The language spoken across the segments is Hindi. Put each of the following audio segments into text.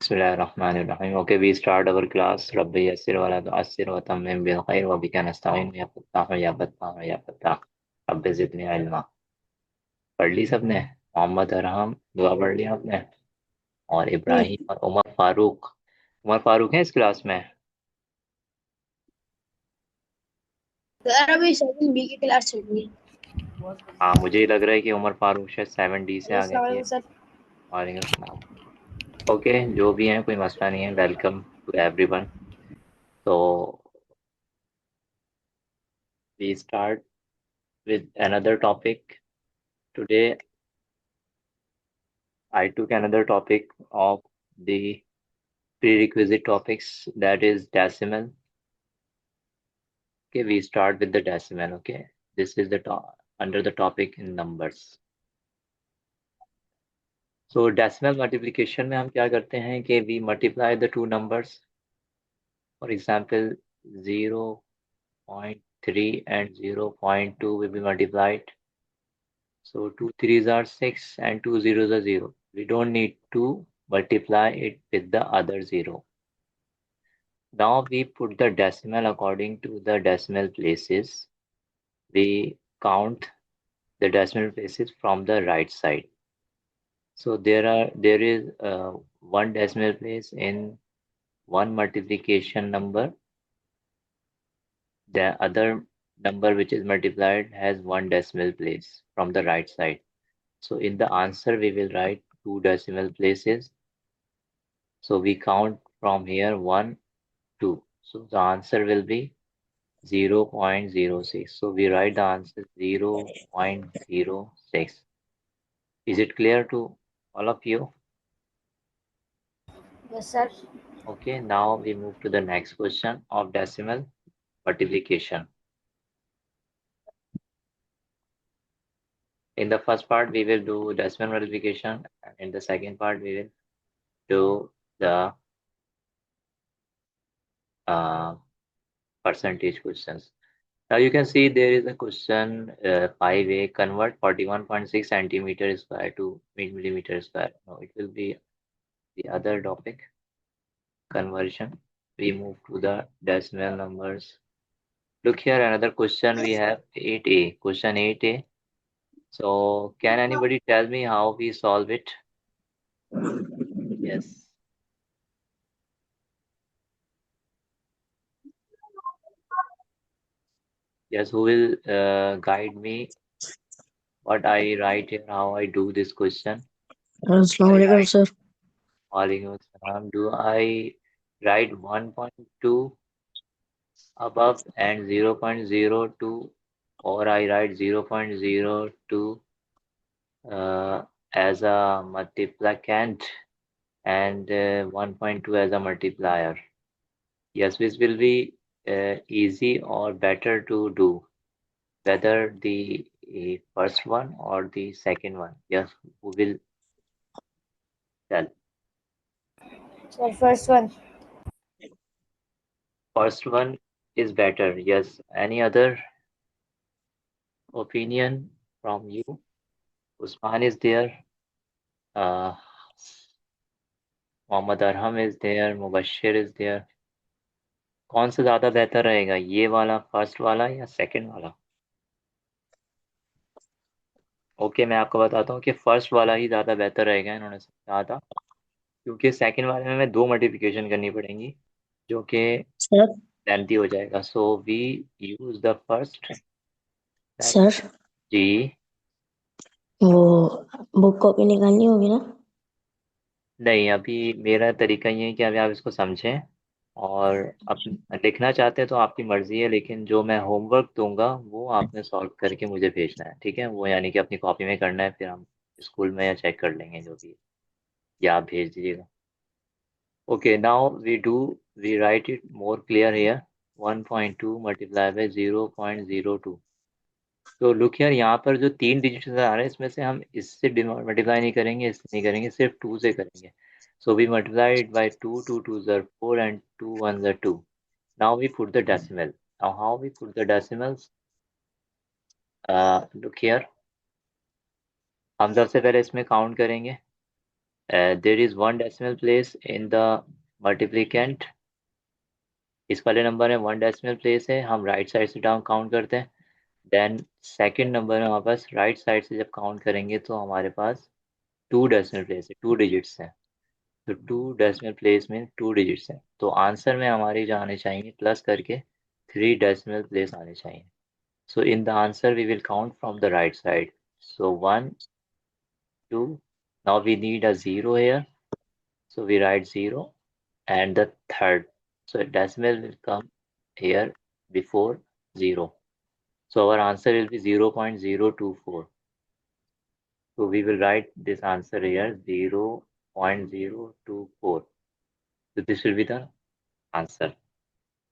Bismillahirrahmanirrahim. Okay, we start our class. Rabbi yassir wa la tu'assir wa tammim bil khair wa bika nasta'in ya fattah ya fattah ya fattah. Rabbi zidni ilma. पढ़ ली सबने? मोहम्मद अरहम दुआ पढ़ ली आपने? और इब्राहिम और उमर फारूक। उमर फारूक है इस क्लास में? सर अभी 7B की क्लास चल रही है। हाँ, मुझे ही लग रहा है कि उमर फारूक शायद 7D से आ गए अस्सलाम ये। वालेकुम सर। वालेकुम अस्सलाम। ओके, जो भी हैं कोई मसला नहीं है। Welcome to everyone. तो we start with another topic today. I took another topic of the prerequisite topics, that is decimal. Okay, we start with the decimal. Okay, this is the under the topic in numbers. So decimal multiplication में हम क्या करते हैं कि we multiply the two numbers. For example, 0.3 and 0.2 will be multiplied. So 2 3s are 6 and 2 zeros are 0. We don't need to multiply it with the other 0. Now we put the decimal according to the decimal places. We count the decimal places from the right side. So there is one decimal place in one multiplication number. The other number which is multiplied has one decimal place from the right side. So in the answer we will write two decimal places. So we count from here 1, 2. So the answer will be 0.06. So we write the answer 0.06. Is it clear to all of you? Yes sir. Okay, now we move to the next question of decimal multiplication. In the first part, we will do decimal multiplication, and in the second part, we will do the percentage questions. Now you can see there is a question 5A, convert 41.6 centimeter square to millimeter square. No, it will be the other topic, conversion. We move to the decimal numbers. Look here, another question we have 8A. Question 8A. So can anybody tell me how we solve it? Yes. Yes, who will guide me what I write here, how I do this question? अस्सलाम वालेकुम sir. Walaikum Assalam. Do I write 1.2 above and 0.02, or I write 0.02 as a multiplicand and 1.2 as a multiplier? Yes, this will be easy or better to do, whether the first one or the second one. Yes, who will tell? Sir first one. First one is better. Yes. Any other opinion from you? Usman is there. Uh, Mohammad Arham is there. Mubashir is there. कौन सा ज़्यादा बेहतर रहेगा, ये वाला फर्स्ट वाला या सेकंड वाला? ओके, मैं आपको बताता हूँ कि फर्स्ट वाला ही ज़्यादा बेहतर रहेगा, इन्होंने कहा था, क्योंकि सेकंड वाले में हमें 2 मल्टीप्लिकेशन करनी पड़ेंगी जो कि सर लेंथी हो जाएगा. So we use the first. Sir ji. वो बुक कॉपी निकालनी होगी ना? नहीं, अभी मेरा तरीका ये है कि अभी आप इसको समझें, और अब लिखना चाहते हैं तो आपकी मर्ज़ी है, लेकिन जो मैं होमवर्क दूंगा वो आपने सॉल्व करके मुझे भेजना है, ठीक है? वो यानी कि अपनी कॉपी में करना है, फिर हम स्कूल में या चेक कर लेंगे जो भी है, या आप भेज दीजिएगा. Okay, now we write it more clear here. 1.2 multiply by 0.02. तो लुक हियर, यहाँ पर जो 3 डिजिट आ रहे हैं इसमें से हम इससे मल्टीप्लाई नहीं करेंगे, इससे नहीं करेंगे, सिर्फ 2 से करेंगे. So we multiply it by 2, 2 2s are 4 and 2 1s are 2. Now we put the decimal. Now how we put the decimals? Look here. हम सबसे पहले इसमें काउंट करेंगे. There is one decimal place in the multiplicand. इस वाले नंबर में वन डेसिमल प्लेस है, हम राइट साइड से डाउन काउंट करते हैं। देन सेकंड नंबर में हमारे पास राइट साइड से जब काउंट करेंगे तो हमारे पास टू डेसिमल प्लेस है, टू डिजिट्स हैं। तो टू डेसिमल प्लेस में टू डिजिट्स हैं, तो आंसर में हमारे जो आने चाहिए प्लस करके थ्री डेसिमल प्लेस आने चाहिए। So in the answer we will count from the right side. So one, two, now we need a zero here, so we write 0 and the third, so decimal will come here before 0, so our answer will be 0.024. So we will write this answer here 0.024. So this will be the answer.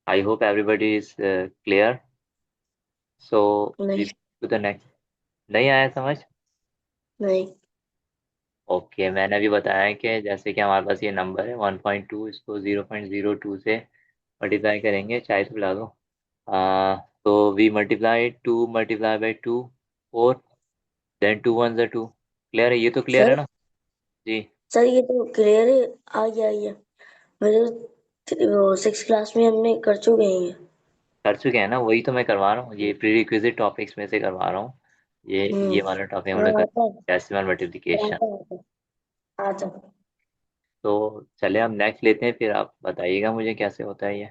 I hope everybody is clear. So नहीं। we to the next. नहीं आया समझ? नहीं। ओके, मैंने अभी बताया कि जैसे कि हमारे पास ये नंबर है 1.2, इसको 0.02 से मल्टीप्लाई करेंगे, चाहे तो मिला दो। तो we multiply two multiply by two, four, then two one ज़ा टू। क्लियर है? ये तो क्लियर है सर ना? जी। सर ये तो क्लियर है। आ गया मेरे वो सिक्स क्लास में हमने कर चुके हैं ये। कर चुके हैं ना, वही तो मैं करवा रहा हूँ, ये प्री रिक्विजिट टॉपिक्स में से करवा रहा हूँ। ये वाला टॉपिक हाँ हमने कर, आता है। Decimal multiplication. आता है। आता है। तो चले हम नेक्स्ट लेते हैं, फिर आप बताइएगा मुझे कैसे होता है ये।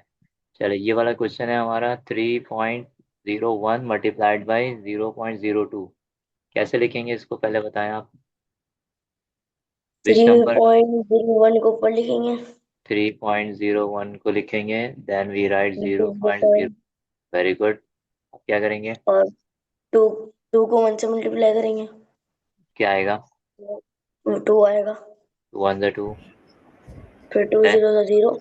चलो, ये वाला क्वेश्चन है हमारा 3.01 मल्टीप्लाइड बाई 0.02। कैसे लिखेंगे इसको, पहले बताएं आप। Which three number? Point zero one को ऊपर लिखेंगे। 3.01 को लिखेंगे, then we write zero 0.0। Point very good. अब क्या करेंगे? और टू टू को वन से मल्टीप्लाई करेंगे। क्या आएगा? टू आएगा। टू वन ज़ा टू। फिर टू जीरो ज़ा जीरो।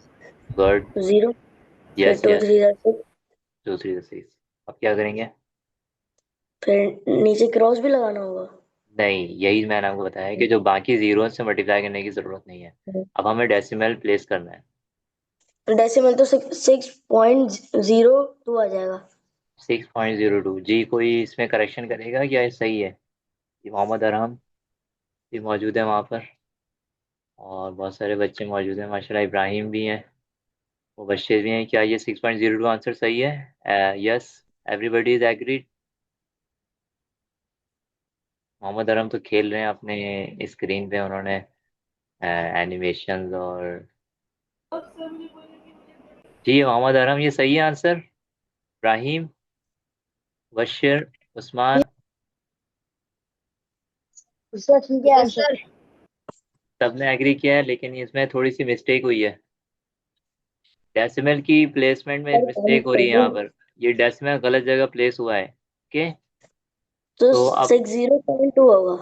गुड। जीरो। फिर यस टू यस। थ्री ज़ा सिक्स। दूसरी दूसरी। अब क्या करेंगे? फिर नीचे क्रॉस भी लगाना होगा। नहीं, यही मैंने आपको बताया कि जो बाकी जीरो से मल्टीप्लाई करने की ज़रूरत नहीं है। अब हमें डेसिमल प्लेस करना है। डेसिमल तो 6.02 आ जाएगा। 6.02 जी। कोई इसमें करेक्शन करेगा क्या, ये सही है? ये मोहम्मद अरहम भी मौजूद है वहाँ पर, और बहुत सारे बच्चे मौजूद हैं माशाल्लाह, इब्राहिम भी हैं, मुबश्शिर भी हैं। क्या ये 6.02 आंसर सही है? Yes, everybody is agreed. Mohammad Arham तो खेल रहे हैं अपने स्क्रीन पे, उन्होंने एनिमेशंस और। जी मोहम्मद अरहम, ये सही है आंसर। इब्राहिम, बशीर, उस्मान, उसका ठीक है आंसर। सबने एग्री किया है, लेकिन इसमें थोड़ी सी मिस्टेक हुई है। डेसिमल की प्लेसमेंट में पर मिस्टेक हो रही है यहाँ पर। ये डेसिमल गलत जगह प्लेस हुआ है। ओके। तो तो अब 60.2 होगा।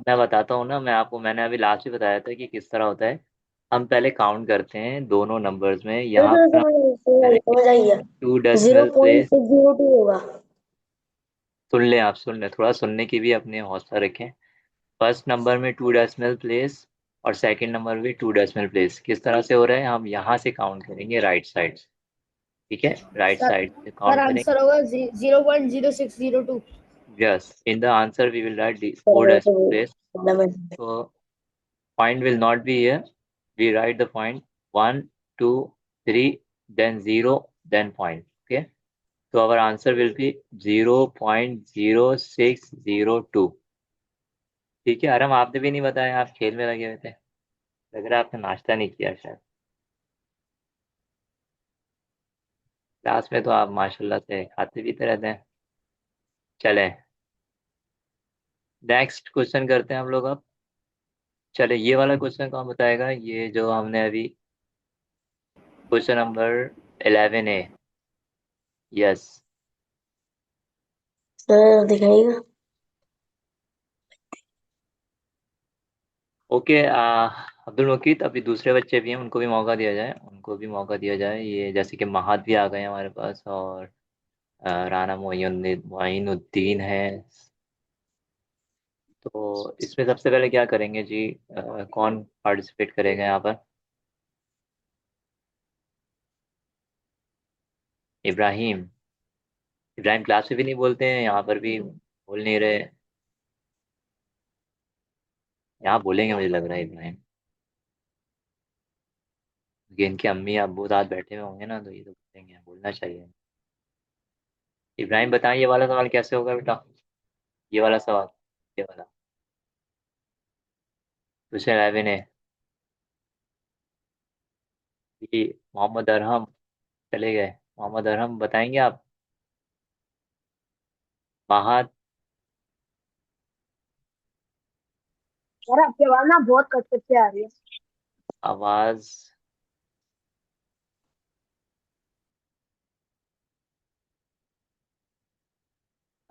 मैं बताता हूँ ना, मैं आपको, मैंने अभी लास्ट में बताया था कि किस तरह होता है। हम पहले काउंट करते हैं दोनों नंबर्स में, तो यहाँ पर हम करेंगे समझ आई है। Two zero decimal point place. Six zero two होगा। सुन लें, आप सुन लें, थोड़ा सुनने की भी अपने हौसला रखें। फर्स्ट नंबर में टू डेसिमल प्लेस और सेकंड नंबर में टू डेसिमल प्लेस किस तरह से हो रहा है, हम यहाँ से काउंट करेंगे राइट साइड से। ठीक है, राइट सर साइड से सर काउंट करेंगे। आंसर होगा 0.0602। Yes, in the answer we will write four decimal place. Fundamental. तो point will not be here. We write the point 1, 2, 3, then 0, then point. Okay. So our answer will be 0.0602. ठीक है आराम, आपने भी नहीं बताया, आप खेल में लगे हुए थे। लग रहा है आपने नाश्ता नहीं किया शायद। क्लास में तो आप माशाल्लाह से खाते पीते रहते हैं। चलें, नेक्स्ट क्वेश्चन करते हैं हम लोग अब। चले, ये वाला क्वेश्चन कौन बताएगा, ये जो हमने अभी क्वेश्चन नंबर 11 है। यस। सर दिखाइएगा। ओके। अब्दुल मुकीत, अभी दूसरे बच्चे भी हैं, उनको भी मौका दिया जाए, उनको भी मौका दिया जाए। ये जैसे कि महाद भी आ गए हैं हमारे पास, और राना मोइनुद्दीन है। तो इसमें सबसे पहले क्या करेंगे जी, कौन पार्टिसिपेट करेगा यहाँ पर? इब्राहिम। इब्राहिम क्लास में भी नहीं बोलते हैं, यहाँ पर भी बोल नहीं रहे। यहाँ बोलेंगे मुझे लग रहा है इब्राहिम। क्योंकि इनके अम्मी अब्बू साथ बैठे हुए होंगे ना, तो ये तो बोलेंगे, बोलना चाहिए। इब्राहिम बताएं ये वाला सवाल कैसे होगा बेटा, ये वाला सवाल, ये वाला क्वेश्चन 11 है कि मोहम्मद अरहम चले गए, मोहम्मद अरहम बताएंगे आप। महाद, यार आपकी आवाज ना बहुत कट कट के आ रही है। आवाज,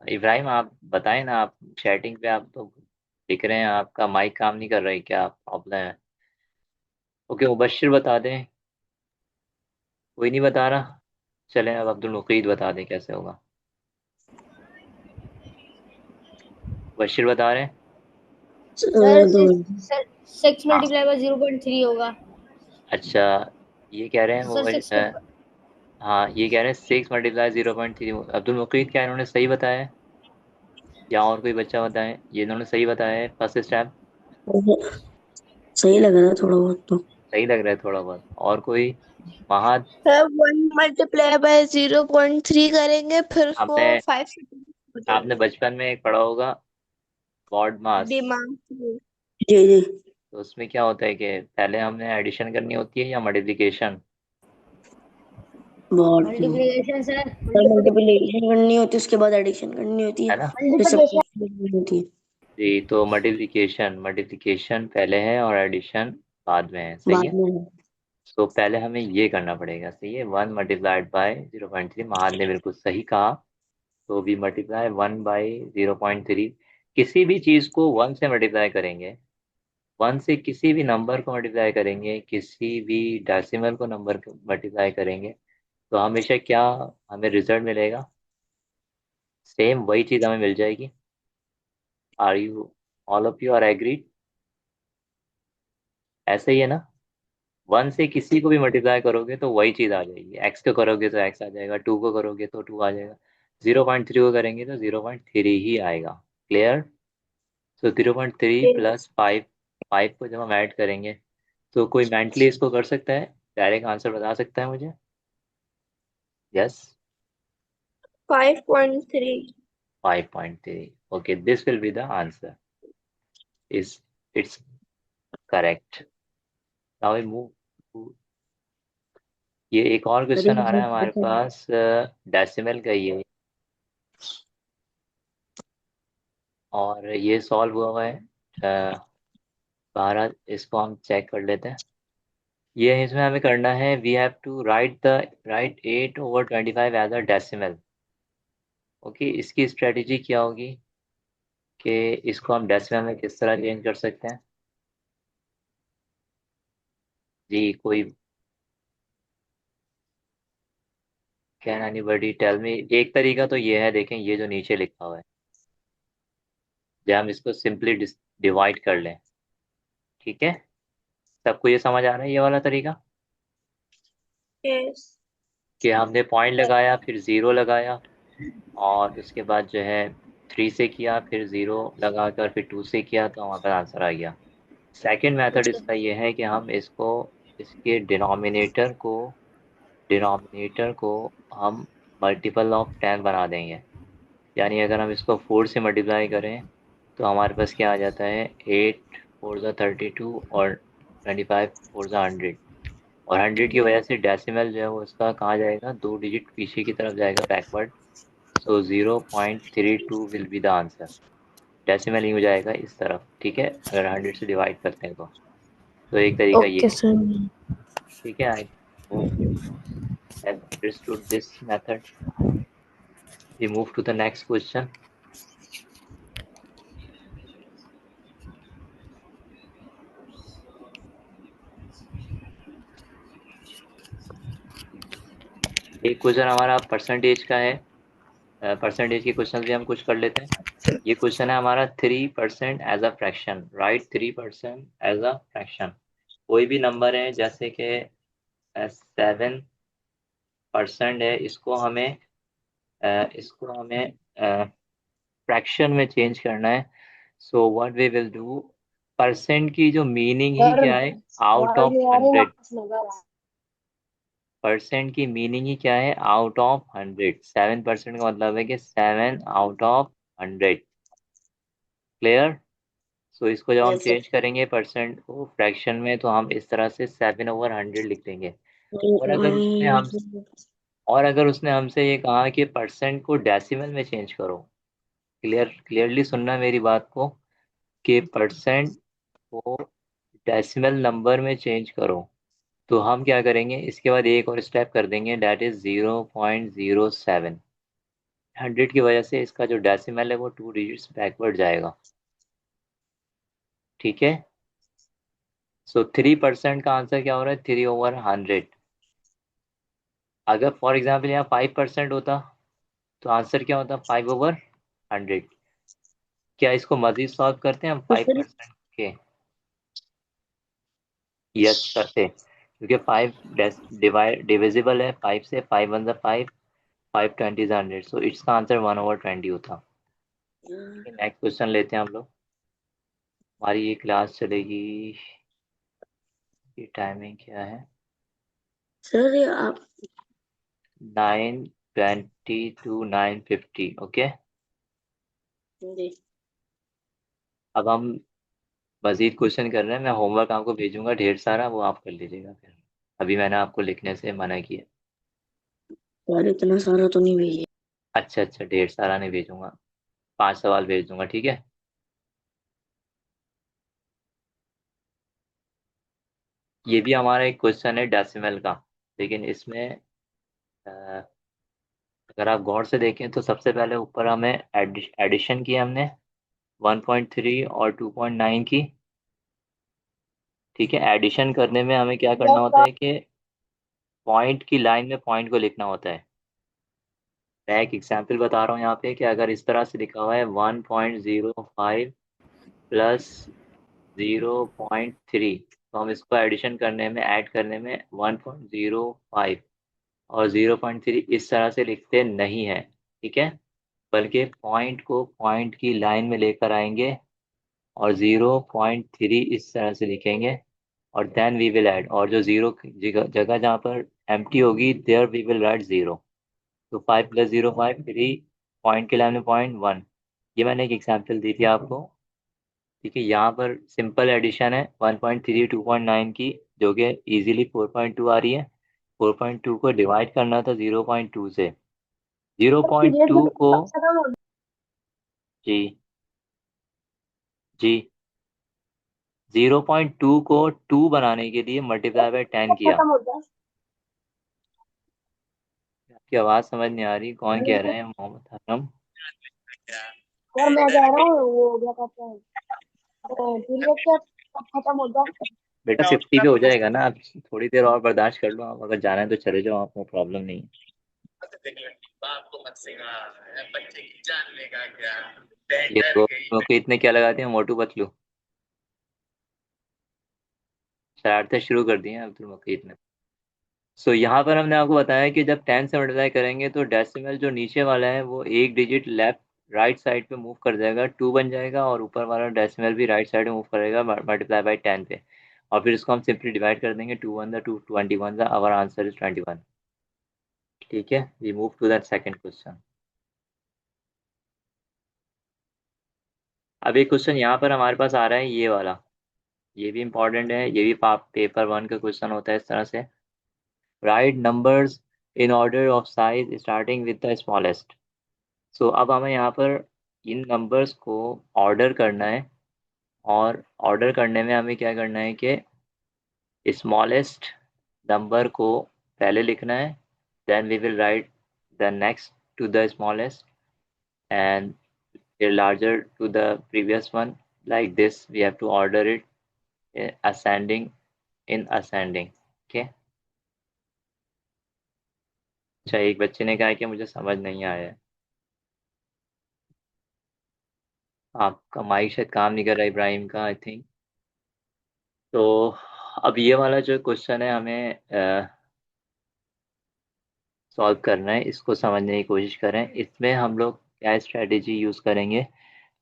इब्राहिम आप बताएं ना, आप चैटिंग पे आप तो दिख रहे हैं, आपका माइक काम नहीं कर रहा है, क्या प्रॉब्लम है? ओके, मुबशिर बता दें, कोई नहीं बता रहा, चलें अब अब्दुल मुकीद बता दें कैसे होगा। मुबशिर बता रहे हैं। सर दो सर 6 हाँ, मल्टीप्लाई बाय 0.3 होगा। अच्छा, ये कह रहे हैं सर 6 के हाँ, ये कह रहे हैं 6 × 0.3। अब्दुल मुकीद क्या इन्होंने सही बताया है, या और कोई बच्चा बताए? ये इन्होंने सही बताया है फर्स्ट स्टेप। सही लग रहा है थोड़ा बहुत तो। सही लग रहा है थोड़ा बहुत, और कोई? महाद, सर 1 × 0.3 करेंगे फिर उसको आपने 5 से हो आपने जाएंगे। बचपन में एक पढ़ा होगा बॉड मास, दिमाग जी जी। तो उसमें क्या होता है कि पहले हमने एडिशन करनी होती है या मल्टीप्लिकेशन? बहुत मल्टीप्लिकेशन सर सर मल्टीप्लिकेशन करनी होती है, उसके बाद एडिशन करनी होती है, है ना? फिर मल्टीप्लिकेशन सब्ट्रैक्शन करनी होती है जी, तो मल्टीप्लिकेशन मल्टीप्लिकेशन पहले है और एडिशन बाद में है, सही बाद है। में। तो पहले हमें ये करना पड़ेगा, सही है, 1 × 0.3, महाद ने बिल्कुल सही कहा। तो भी मल्टीप्लाई 1/0.3, किसी भी चीज़ को 1 से मल्टीप्लाई करेंगे, 1 से किसी भी नंबर को मल्टीप्लाई करेंगे, किसी भी डेसिमल को नंबर को मल्टीप्लाई करेंगे, तो हमेशा क्या हमें रिजल्ट मिलेगा? सेम वही चीज़ हमें मिल जाएगी। Are you, all of you are agreed? ऐसा ही है ना? 1 से किसी को भी मल्टीप्लाई करोगे तो वही चीज़ आ जाएगी, एक्स को करोगे तो एक्स आ जाएगा, 2 को करोगे तो 2 आ जाएगा, 0.3 को करेंगे तो 0.3 ही आएगा। क्लियर? तो 0.3 प्लस 5, 5 को जब हम ऐड करेंगे, तो कोई मेंटली इसको कर सकता है, डायरेक्ट आंसर बता सकता है मुझे? Yes. 5.3। 5.3, okay, this will be the answer, is it's correct. Now we move, ये एक और अरे क्वेश्चन आ रहा है हमारे ये पास, डेसिमल का ही है, और ये सॉल्व हुआ हुआ है। भारत, इसको हम चेक कर लेते हैं। ये इसमें हमें करना है, we have to write 8/25 as a decimal. Okay, इसकी स्ट्रेटेजी क्या होगी कि इसको हम डेसिमल में किस तरह चेंज कर सकते हैं? जी, कोई कैन एनीबॉडी टेल मी? एक तरीका तो ये है, देखें ये जो नीचे लिखा हुआ है, जब हम इसको सिंपली डिवाइड कर लें, ठीक है, सबको ये समझ आ रहा है ये वाला तरीका, यस कि हमने पॉइंट लगाया, फिर ज़ीरो लगाया, और उसके बाद जो है 3 से किया, फिर ज़ीरो लगा कर फिर 2 से किया, तो हमारे पास आंसर आ गया। सेकंड मेथड इसका ये है कि हम इसको, इसके डिनोमिनेटर को हम मल्टीपल ऑफ 10 बना देंगे। यानी अगर हम इसको 4 से मल्टीप्लाई करें, तो हमारे पास क्या आ जाता है, 8 4 ज़ा 32 और 25 4 ज़ा 100, और 100 की वजह से डेसिमल जो है वो इसका कहाँ जाएगा, 2 डिजिट पीछे की तरफ जाएगा, backward. So 0.32 will be the answer, decimal ही हो जाएगा इस तरफ, ठीक है, अगर 100 से डिवाइड करते हैं तो एक तरीका ये ओके है, सर। ठीक है। I hope you have understood this method. We move to the next question. एक क्वेश्चन हमारा परसेंटेज का है, परसेंटेज के क्वेश्चन भी हम कुछ कर लेते हैं। ये क्वेश्चन है हमारा, 3% as a fraction, right, 3% as a fraction. कोई भी नंबर है, जैसे कि 7% है, इसको हमें फ्रैक्शन में चेंज करना है। So what we will do, percent की जो मीनिंग ही सर क्या है, आउट आवाज ऑफ नहीं आ रही 100। वापस लगा रहा परसेंट की मीनिंग ही क्या है, आउट ऑफ 100। 7% का मतलब है कि 7 आउट ऑफ 100। क्लियर। सो इसको जब हम यस सर। चेंज करेंगे परसेंट को फ्रैक्शन में, तो हम इस तरह से 7/100 लिख देंगे। और अगर उसने हम और अगर उसने हमसे ये कहा कि परसेंट को डेसिमल में चेंज करो, क्लियरली सुनना मेरी बात को, कि परसेंट को डेसिमल नंबर में चेंज करो, तो हम क्या करेंगे, इसके बाद एक और स्टेप कर देंगे, दैट इज 0.07। 100 की वजह से इसका जो डेसिमल है वो 2 डिजिट्स बैकवर्ड जाएगा। ठीक है। सो 3% का आंसर क्या हो रहा है, 3/100। अगर फॉर एग्जाम्पल यहाँ 5% होता तो आंसर क्या होता, 5/100। क्या इसको मजीद सॉल्व करते हैं हम तो फाइव फिर परसेंट के? यस करते, क्योंकि 5 डिविजिबल है 5 से। 5 1 5, 5 20 100, सो इसका आंसर 1/20 होता। नेक्स्ट क्वेश्चन लेते हैं हम लोग। हमारी ये क्लास चलेगी, ये टाइमिंग क्या है, सर ये आप 9:20 to 9:50। ओके। जी अब हम मजीद क्वेश्चन कर रहे हैं, मैं होमवर्क आपको भेजूंगा ढेर सारा, वो आप कर लीजिएगा फिर। अभी मैंने आपको लिखने से मना किया। यार इतना सारा तो नहीं भेजिए। अच्छा अच्छा, ढेर सारा नहीं भेजूंगा, 5 सवाल भेज दूंगा, ठीक है। ये भी हमारा एक क्वेश्चन है डेसिमल का, लेकिन इसमें अगर आप गौर से देखें तो सबसे पहले ऊपर हमें एडिशन की हमने 1.3 और 2.9 की। ठीक है। एडिशन करने में हमें क्या करना यस होता सर। है कि पॉइंट की लाइन में पॉइंट को लिखना होता है। मैं एक एग्जांपल बता रहा हूँ यहाँ पे, कि अगर इस तरह से लिखा हुआ है 1.05 प्लस 0.3, तो हम इसको एडिशन करने में, ऐड करने में 1.05 और 0.3 इस तरह से लिखते नहीं है। ठीक है। बल्कि पॉइंट को पॉइंट की लाइन में लेकर आएंगे और 0.3 इस तरह से लिखेंगे, और देन वी विल ऐड, और जो जीरो जगह जगह जहाँ पर एम्प्टी होगी देयर वी विल राइट 0। तो 5 + 0 5, 3, पॉइंट के लाइन में पॉइंट 1। ये मैंने एक एग्जांपल दी थी आपको। ठीक है। यहाँ पर सिंपल एडिशन है 1.3 2.9 की, जो कि इजीली 4.2 आ रही है। 4.2 को डिवाइड करना था 0.2 से। पीरियड भी 0.2 को, खत्म हो जी जी, 0.2 को 2 बनाने के लिए मल्टीप्लाई बाय 10 किया। खत्म हो गया। आपकी आवाज़ समझ नहीं आ रही, कौन कह रहे हैं, मोहम्मद हरम? सर मैं कह रहा हूँ वो क्या कहते हैं, पीरियड से खत्म हो गया। बेटा 50 पे हो जाएगा ना, आप थोड़ी देर और बर्दाश्त कर लो, आप अगर जाना है तो चले जाओ, आपको प्रॉब्लम नहीं है। ये तो कि इतने क्या लगाते हैं मोटू पतलू, शरारतें शुरू कर दी हैं अब्दुल मुकीत ने। सो यहाँ पर हमने आपको बताया कि जब 10 से मल्टीप्लाई करेंगे तो डेसिमल जो नीचे वाला है वो एक डिजिट लेफ्ट राइट साइड पे मूव कर जाएगा, 2 बन जाएगा, और ऊपर वाला डेसिमल भी राइट साइड में मूव करेगा मल्टीप्लाई बाय 10 पे। और फिर इसको हम सिंपली डिवाइड कर देंगे, 2 1 द आवर आंसर इज 21। ठीक है। We move to that second question. अब एक क्वेश्चन यहाँ पर हमारे पास आ रहा है, ये वाला, ये भी इंपॉर्टेंट है, ये भी पेपर 1 का क्वेश्चन होता है इस तरह से। Write numbers in order of size starting with the smallest. So अब हमें यहाँ पर इन नंबर्स को ऑर्डर करना है, और ऑर्डर करने में हमें क्या करना है कि स्मॉलेस्ट नंबर को पहले लिखना है, then we will write the next to the smallest, and larger to the previous one. Like this we have to order it ascending in ascending. Okay। अच्छा, एक बच्चे ने कहा कि मुझे समझ नहीं आया है। आपका माइक शायद काम नहीं कर रहा इब्राहिम का, आई थिंक। तो अब ये वाला जो क्वेश्चन है हमें सॉल्व करना है, इसको समझने की कोशिश करें। इसमें हम लोग क्या स्ट्रेटेजी यूज़ करेंगे,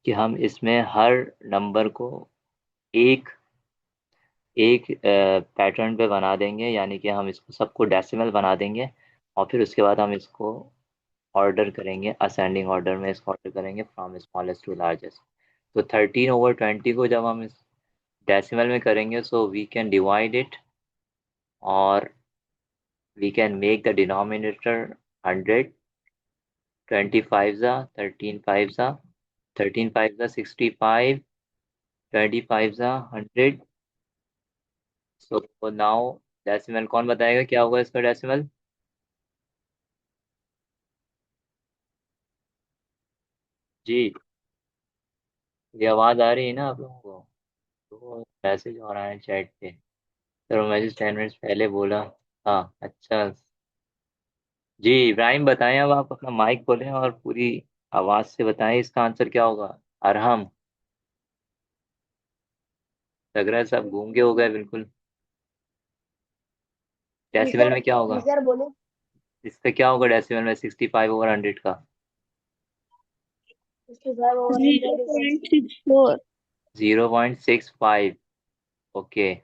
कि हम इसमें हर नंबर को एक एक पैटर्न पे बना देंगे, यानी कि हम इसको सबको डेसिमल बना देंगे और फिर उसके बाद हम इसको ऑर्डर करेंगे, असेंडिंग ऑर्डर में इसको ऑर्डर करेंगे फ्रॉम स्मॉलेस्ट टू लार्जेस्ट। तो 13/20 को जब हम इस डेसिमल में करेंगे, so we can divide it और we can make the denominator 100, 25 ज़ा 13 5 ज़ा 13 5 ज़ा 65, 25 ज़ा 100। सो नाउ डेसिमल कौन बताएगा क्या होगा इसका डेसिमल? जी, ये आवाज़ आ रही है ना आप लोगों को? तो मैसेज आ रहा है चैट पे। चलो मैसेज 10 मिनट्स पहले बोला। हाँ अच्छा। जी इब्राहिम बताएं, अब आप अपना माइक खोलें और पूरी आवाज़ से बताएं इसका आंसर क्या होगा। अरहम, लग रहा है सब गूंगे हो गए बिल्कुल। जी डेसिमल सर, में क्या जी होगा? सर बोले। इसका क्या होगा डेसिमल में 65/100 का? 65/100 0.64। 0.65। ओके।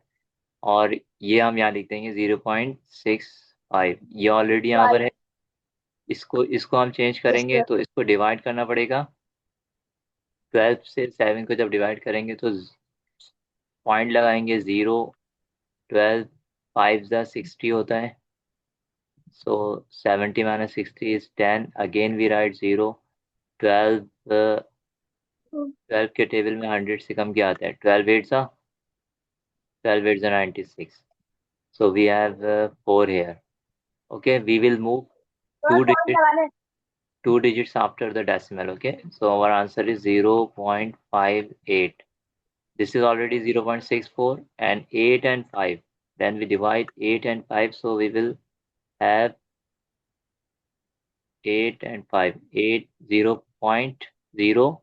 और ये हम यहाँ लिख देंगे 0.65, ये ऑलरेडी यहाँ पर है। इसको इसको हम चेंज यस करेंगे सर। तो इसको डिवाइड करना पड़ेगा। 12 से 7 को जब डिवाइड करेंगे तो पॉइंट लगाएंगे 0, 12, 5 ज़ा 60 होता है। सो 70 - 60 इज 10, अगेन वी राइट 0, 12, 12 के टेबल में 100 से कम क्या आता है? 12 8 ज़ा 96। So we have 4 here. Okay, we will move sir two point digits लगाने। 2 digits after the decimal. Okay, so our answer is 0.58. This is already 0.64 and 8 and 5. Then we divide 8 and 5, so we will have 8 and 5. 8 0.0,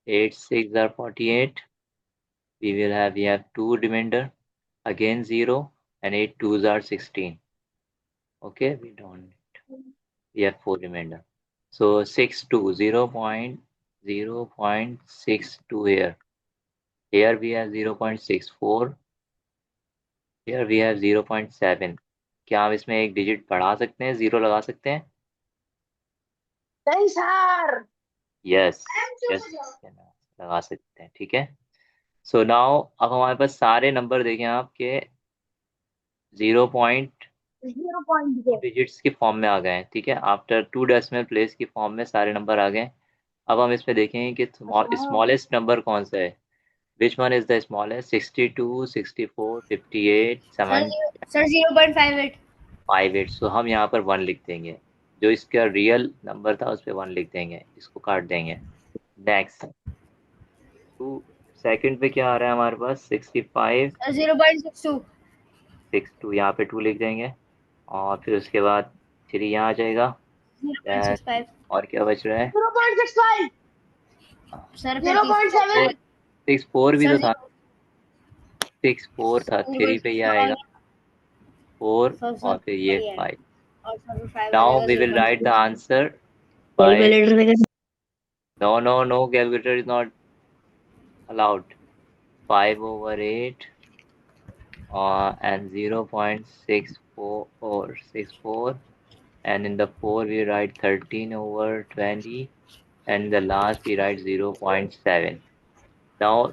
8 6 are 48. We have 2 remainder, again 0, and 8 2s are 16. Okay, we have 4 remainder. So 62, 0.62 here. Here we have 0.64. Here we have 0.7. क्या हम इसमें एक डिजिट बढ़ा सकते हैं, 0 लगा सकते हैं? नहीं सर। यस, यस लगा सकते हैं, ठीक है। सो नाउ अब हमारे पास सारे नंबर देखें आपके 0. 2 0.0। डिजिट्स की फॉर्म में आ गए हैं, ठीक है। आफ्टर 2 डेसिमल प्लेस की फॉर्म में सारे नंबर आ गए। अब हम इसमें देखेंगे कि स्मॉलेस्ट नंबर कौन सा है। Which one is the smallest? 62, 64, 58, sir 7, sir 0.58। 58। सो हम यहाँ पर 1 लिख देंगे। जो इसका रियल नंबर था उस पर 1 लिख देंगे, इसको काट देंगे। नेक्स्ट 2 सेकंड पे क्या आ रहा है हमारे पास? 65, 0.62। 62, यहाँ पे 2 लिख देंगे और फिर उसके बाद 3 यहाँ आ जाएगा। Then 0.65। और क्या बच रहा है? 0.65। सर 0.7। 64 भी तो सर था। 64 था, 3 पे ही आएगा 4 और फिर ये 5। और सर 5 आ नाउ जाएगा we will write the 0.6। Answer by calculator से कर। no calculator is not allowed। 5/8 and 0.64 or 64, and in the 4 we write 13/20, and the last we write 0.7. Now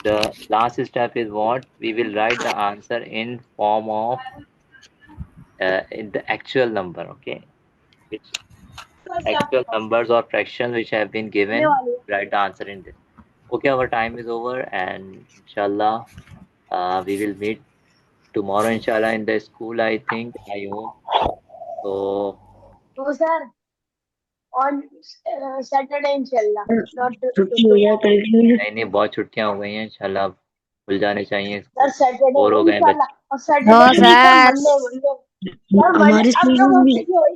the last step is what? We will write the answer in form of in the actual number, okay? Which actual numbers or fractions which have been given, write the answer in this. Okay, our time is over, and inshallah, we will meet tomorrow, inshallah, in the school, I think, I hope. So, तो सर ऑन सैटरडे इंशाल्लाह, नॉट छुट्टी हो जाए टुमारो। कल की। नहीं बहुत छुट्टियां हो गई हैं, इंशाल्लाह खुल जाने चाहिए सर स्कूल। सैटरडे बोर हो गए हैं इंशाल्लाह, बच्चे। और सैटरडे हाँ नहीं sir, sir, Monday Monday. Sir Monday हमारे आप स्कूल लोगों में भी की छुट्टी हुई।